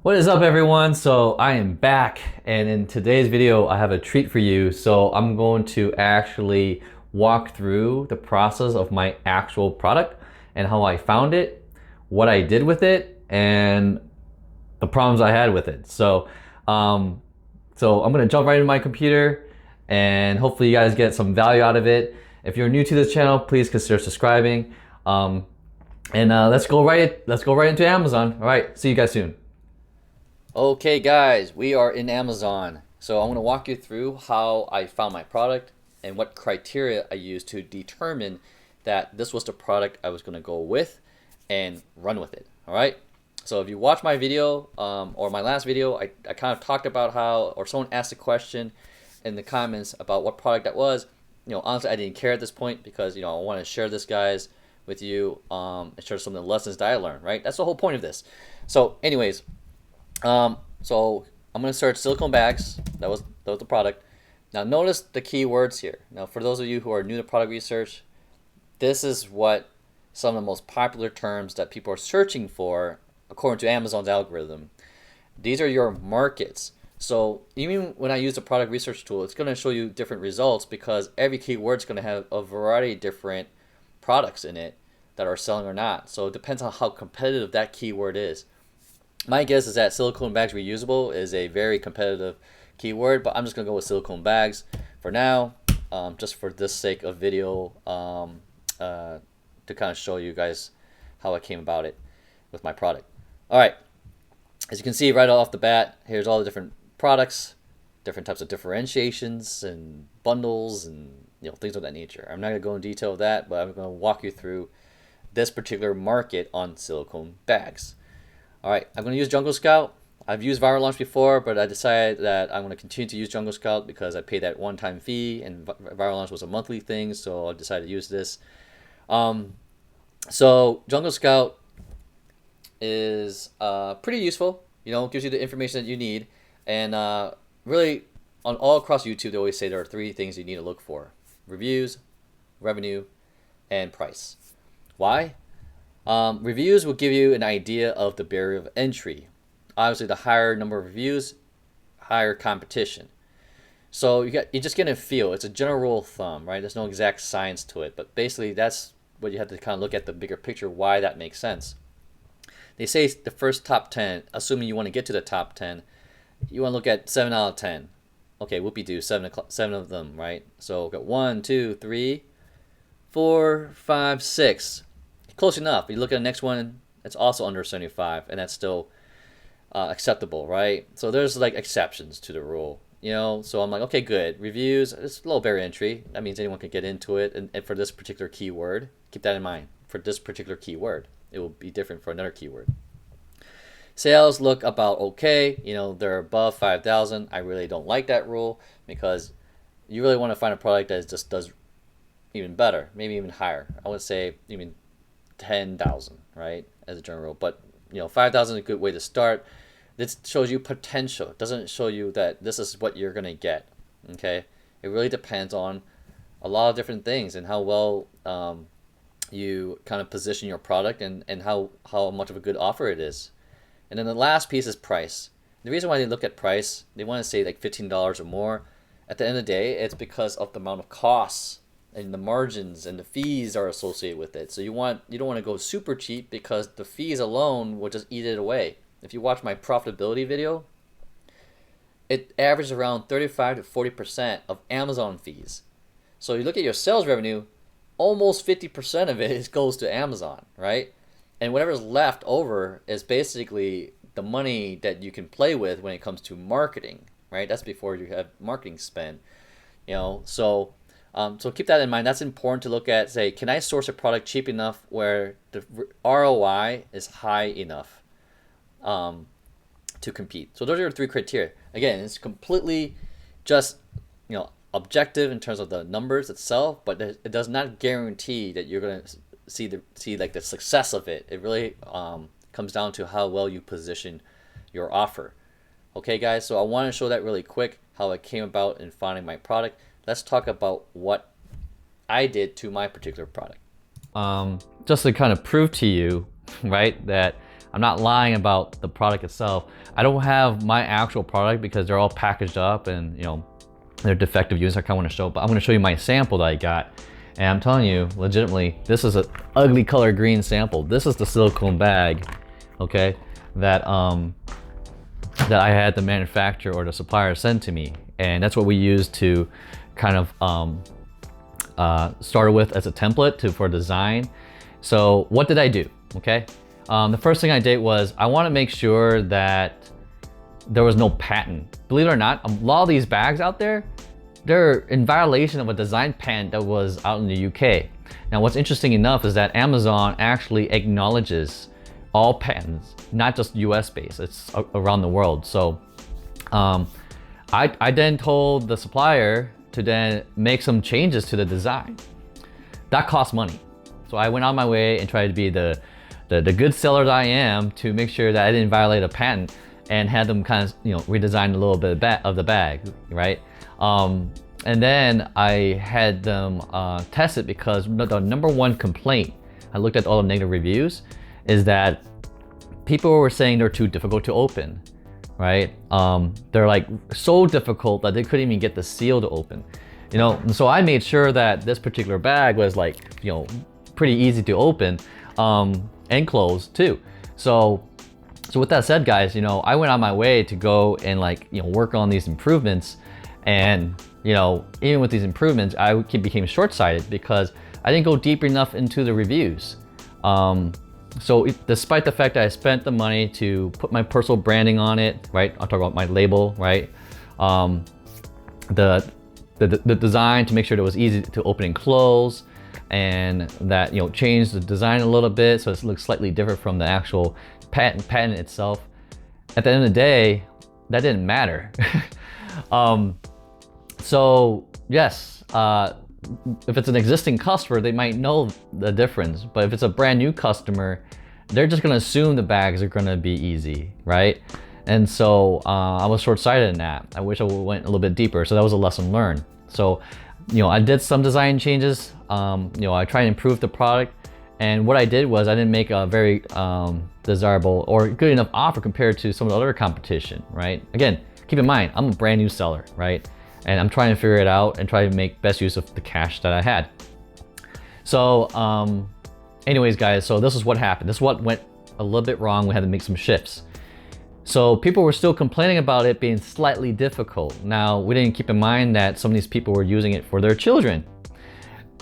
What is up, everyone? So I am back, and in today's video I have a treat for you. So I'm going to actually walk through the process of my actual product and how I found it, what I did with it, and the problems I had with it. Um, so I'm gonna jump right into my computer, and hopefully you guys get some value out of it. If you're new to this channel, please consider subscribing. Let's go right into Amazon. All right, see you guys soon. Okay guys, we are in Amazon. So I'm going to walk you through how I found my product and what criteria I used to determine that this was the product I was going to go with and run with it. All right. So if you watch my video or my last video, I kind of talked about how, or someone asked a question in the comments about what product that was. Honestly, I didn't care at this point because, I want to share this, guys, with you and share some of the lessons that I learned, right? That's the whole point of this. So anyways, so I'm going to search silicone bags. That was the product. Now notice the keywords here. Now for those of you who are new to product research, this is what some of the most popular terms that people are searching for according to Amazon's algorithm. These are your markets. So even when I use the product research tool, it's going to show you different results because every keyword is going to have a variety of different products in it that are selling or not. So it depends on how competitive that keyword is. My guess is that silicone bags reusable is a very competitive keyword, but I'm just going to go with silicone bags for now, just for this sake of video, to kind of show you guys how I came about it with my product. All right, as you can see right off the bat, here's all the different products, different types of differentiations and bundles and things of that nature. I'm not going to go in detail with that, but I'm going to walk you through this particular market on silicone bags. All right, I'm going to use Jungle Scout. I've used Viral Launch before, but I decided that I'm going to continue to use Jungle Scout because I paid that one-time fee, and Viral Launch was a monthly thing, so I decided to use this. So Jungle Scout is pretty useful. Gives you the information that you need, and really, on all across YouTube, they always say there are three things you need to look for: reviews, revenue, and price. Why? Reviews will give you an idea of the barrier of entry. Obviously, the higher number of reviews, higher competition. So you just get a feel. It's a general rule of thumb, right? There's no exact science to it, but basically that's what you have to kind of look at the bigger picture, why that makes sense. They say the first top 10, assuming you want to get to the top 10, you want to look at 7 out of 10. Okay, whoopie-doo, 7 of them, right? So we've got 1, 2, 3, 4, 5, 6. Close enough. You look at the next one, it's also under 75, and that's still acceptable, right? So there's like exceptions to the rule, So I'm like, okay, good. Reviews, it's a low barrier entry. That means anyone can get into it. And for this particular keyword, keep that in mind. For this particular keyword, it will be different for another keyword. Sales look about okay. They're above 5,000. I really don't like that rule because you really want to find a product that just does even better, maybe even higher. I would say even 10,000, right, as a general rule. But 5,000 is a good way to start. This shows you potential. It doesn't show you that this is what you're gonna get. Okay, it really depends on a lot of different things and how well you kind of position your product and how much of a good offer it is. And then the last piece is price. The reason why they look at price, they want to say like $15 or more. At the end of the day, it's because of the amount of costs and the margins and the fees are associated with it. So you don't want to go super cheap because the fees alone will just eat it away. If you watch my profitability video, it averages around 35 to 40% of Amazon fees. So you look at your sales revenue, almost 50% of it goes to Amazon, right? And whatever's left over is basically the money that you can play with when it comes to marketing, right? That's before you have marketing spend, So keep that in mind. That's important to look at. Say, can I source a product cheap enough where the ROI is high enough to compete? So those are the three criteria. Again, it's completely just objective in terms of the numbers itself, but it does not guarantee that you're going to see like the success of it. It really comes down to how well you position your offer. Okay, guys. So I want to show that really quick how it came about in finding my product. Let's talk about what I did to my particular product. Just to kind of prove to you, right, that I'm not lying about the product itself. I don't have my actual product because they're all packaged up and they're defective units. I kind of want to show, but I'm going to show you my sample that I got. And I'm telling you, legitimately, this is an ugly color green sample. This is the silicone bag, okay, that I had the manufacturer or the supplier send to me. And that's what we used to kind of start with as a template for design. So what did I do, okay? The first thing I did was I want to make sure that there was no patent. Believe it or not, a lot of these bags out there, they're in violation of a design patent that was out in the UK. Now, what's interesting enough is that Amazon actually acknowledges all patents, not just US based, it's around the world. So I then told the supplier to then make some changes to the design. That costs money. So I went on my way and tried to be the good seller that I am to make sure that I didn't violate a patent and had them kind of redesign a little bit of the bag, right? And then I had them test it because the number one complaint, I looked at all the negative reviews, is that people were saying they're too difficult to open, right? They're like so difficult that they couldn't even get the seal to open, And so I made sure that this particular bag was like, pretty easy to open and close too. So with that said, guys, I went on my way to go and work on these improvements. And even with these improvements, I became short-sighted because I didn't go deep enough into the reviews. So despite the fact that I spent the money to put my personal branding on it, right? I'll talk about my label, right? The design to make sure that it was easy to open and close, and that change the design a little bit so it looks slightly different from the actual patent itself. At the end of the day, that didn't matter. So yes, if it's an existing customer, they might know the difference. But if it's a brand new customer, they're just gonna assume the bags are gonna be easy, right? And so I was short-sighted in that. I wish I went a little bit deeper. So that was a lesson learned. So I did some design changes. I tried to improve the product. And what I did was I didn't make a very desirable or good enough offer compared to some of the other competition, right? Again, keep in mind, I'm a brand new seller, right? And I'm trying to figure it out and try to make best use of the cash that I had. So anyways, guys, so this is what happened. This is what went a little bit wrong. We had to make some shifts. So people were still complaining about it being slightly difficult. Now, we didn't keep in mind that some of these people were using it for their children.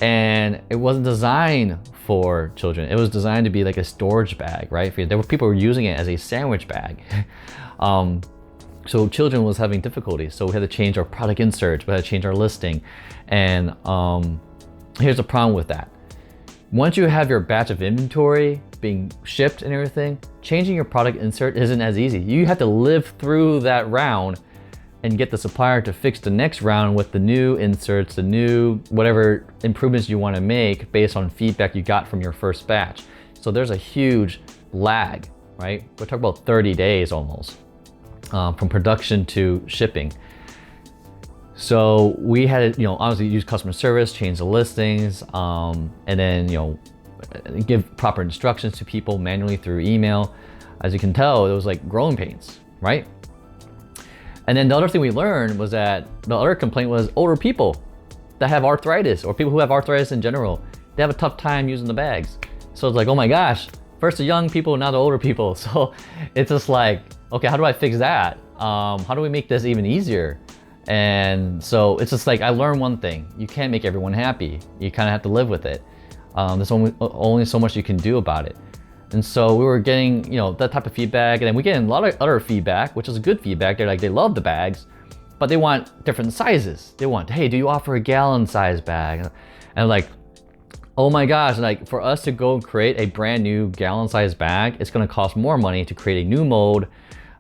And it wasn't designed for children. It was designed to be like a storage bag, right? There were people who were using it as a sandwich bag. So children was having difficulties. So we had to change our product inserts. We had to change our listing. And here's the problem with that. Once you have your batch of inventory being shipped and everything, changing your product insert isn't as easy. You have to live through that round and get the supplier to fix the next round with the new inserts, the new whatever improvements you want to make based on feedback you got from your first batch. So there's a huge lag, right? We're talking about 30 days almost from production to shipping. So we had to, obviously use customer service, change the listings, and then, give proper instructions to people manually through email. As you can tell, it was like growing pains, right? And then the other thing we learned was that the other complaint was older people that have arthritis or people who have arthritis in general. They have a tough time using the bags. So it's like, oh my gosh, first the young people, now the older people. So it's just like, okay, how do I fix that? How do we make this even easier? And so it's just like, I learned one thing. You can't make everyone happy. You kind of have to live with it. There's only so much you can do about it. And so we were getting, that type of feedback, and then we get a lot of other feedback, which is good feedback. They're like, they love the bags, but they want different sizes. They want, hey, do you offer a gallon size bag? And I'm like, oh my gosh, like for us to go and create a brand new gallon size bag, it's gonna cost more money to create a new mold,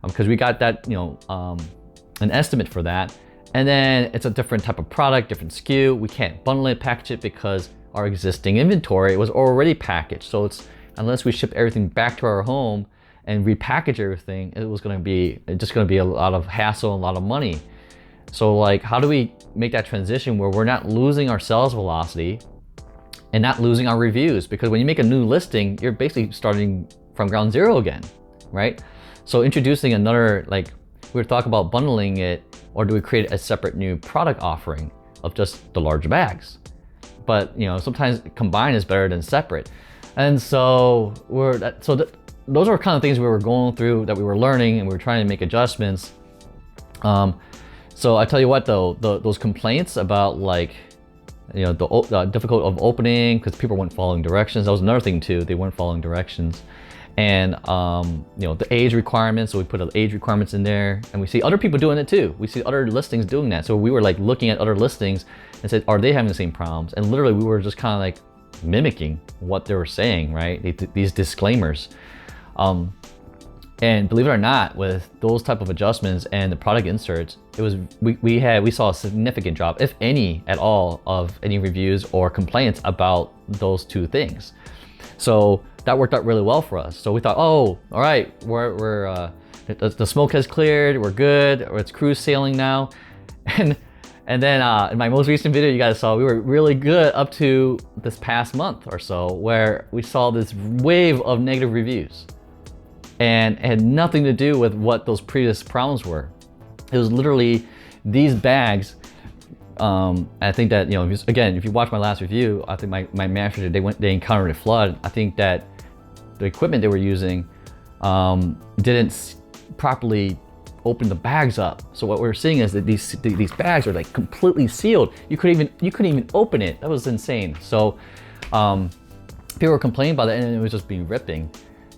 because we got that, an estimate for that. And then it's a different type of product, different SKU. We can't bundle it, package it, because our existing inventory was already packaged. So it's, unless we ship everything back to our home and repackage everything, it was gonna be just gonna be a lot of hassle and a lot of money. So like, how do we make that transition where we're not losing our sales velocity and not losing our reviews? Because when you make a new listing, you're basically starting from ground zero again, right? So introducing another, like we were talking about bundling it, or do we create a separate new product offering of just the larger bags? But sometimes combined is better than separate. And so those are kind of things we were going through, that we were learning, and we were trying to make adjustments. So I tell you what though, those complaints about like, the difficult of opening because people weren't following directions. That was another thing too. They weren't following directions. And the age requirements. So we put age requirements in there, and we see other people doing it too. We see other listings doing that. So we were like looking at other listings and said, are they having the same problems? And literally we were just kind of like mimicking what they were saying, right? These disclaimers. And believe it or not, with those type of adjustments and the product inserts, it was we saw a significant drop, if any at all, of any reviews or complaints about those two things. So that worked out really well for us. So we thought, oh, all right, we're the smoke has cleared, we're good, or it's cruise sailing now. And then in my most recent video you guys saw, we were really good up to this past month or so, where we saw this wave of negative reviews. And it had nothing to do with what those previous problems were. It was literally these bags. I think that, again, if you watch my last review, I think my manager, they encountered a flood. I think that the equipment they were using didn't properly open the bags up. So what we're seeing is that these bags are like completely sealed. You couldn't even open it. That was insane. So people were complaining about it, and it was just being ripping.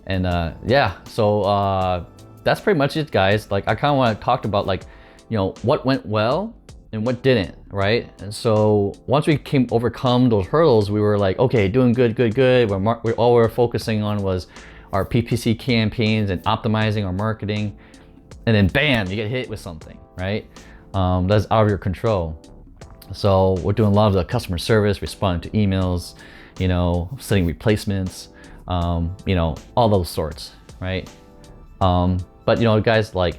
And yeah, so that's pretty much it, guys. Like, I kind of want to talk about like, what went well and what didn't, right? And so once we overcome those hurdles, we were like, okay, doing good. All we were focusing on was our PPC campaigns and optimizing our marketing. And then bam, you get hit with something, right? That's out of your control. So we're doing a lot of the customer service, responding to emails, setting replacements, all those sorts, right? But guys, like,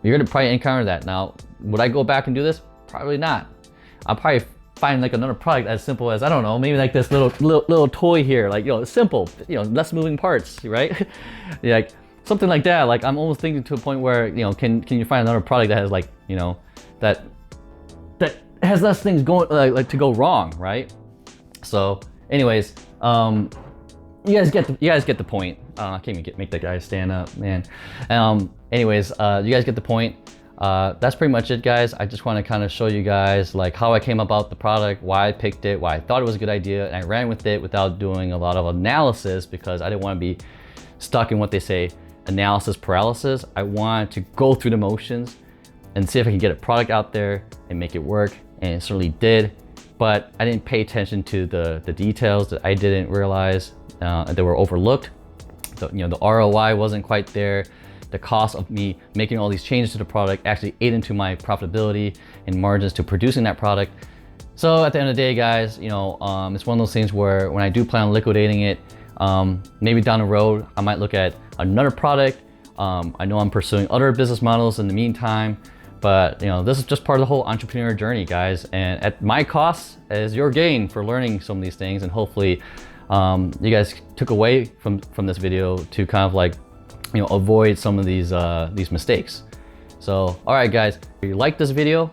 you're gonna probably encounter that. Now, would I go back and do this? Probably not. I'll probably find like another product as simple as, I don't know, maybe like this little toy here, like, simple, less moving parts, right? Like something like that. Like, I'm almost thinking to a point where, can you find another product that has like, that has less things going like to go wrong, right? So anyways, you guys get the point. I can't even make that guy stand up, man. Anyways, you guys get the point. That's pretty much it, guys. I just want to kind of show you guys like how I came about the product, why I picked it, why I thought it was a good idea, and I ran with it without doing a lot of analysis, because I didn't want to be stuck in what they say, analysis paralysis. I wanted to go through the motions and see if I can get a product out there and make it work, and it certainly did. But I didn't pay attention to the details that I didn't realize that were overlooked. The ROI wasn't quite there. The cost of me making all these changes to the product actually ate into my profitability and margins to producing that product. So at the end of the day, guys, it's one of those things where when I do plan on liquidating it, maybe down the road, I might look at another product. I know I'm pursuing other business models in the meantime, but this is just part of the whole entrepreneur journey, guys. And at my cost is your gain for learning some of these things, and hopefully you guys took away from this video to kind of like, avoid some of these mistakes. So, all right, guys, if you like this video,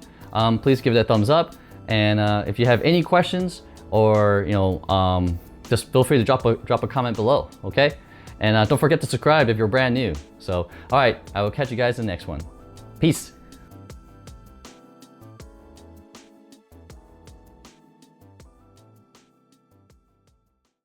please give it a thumbs up. And if you have any questions, or just feel free to drop a comment below, okay? And don't forget to subscribe if you're brand new. So, all right, I will catch you guys in the next one. Peace.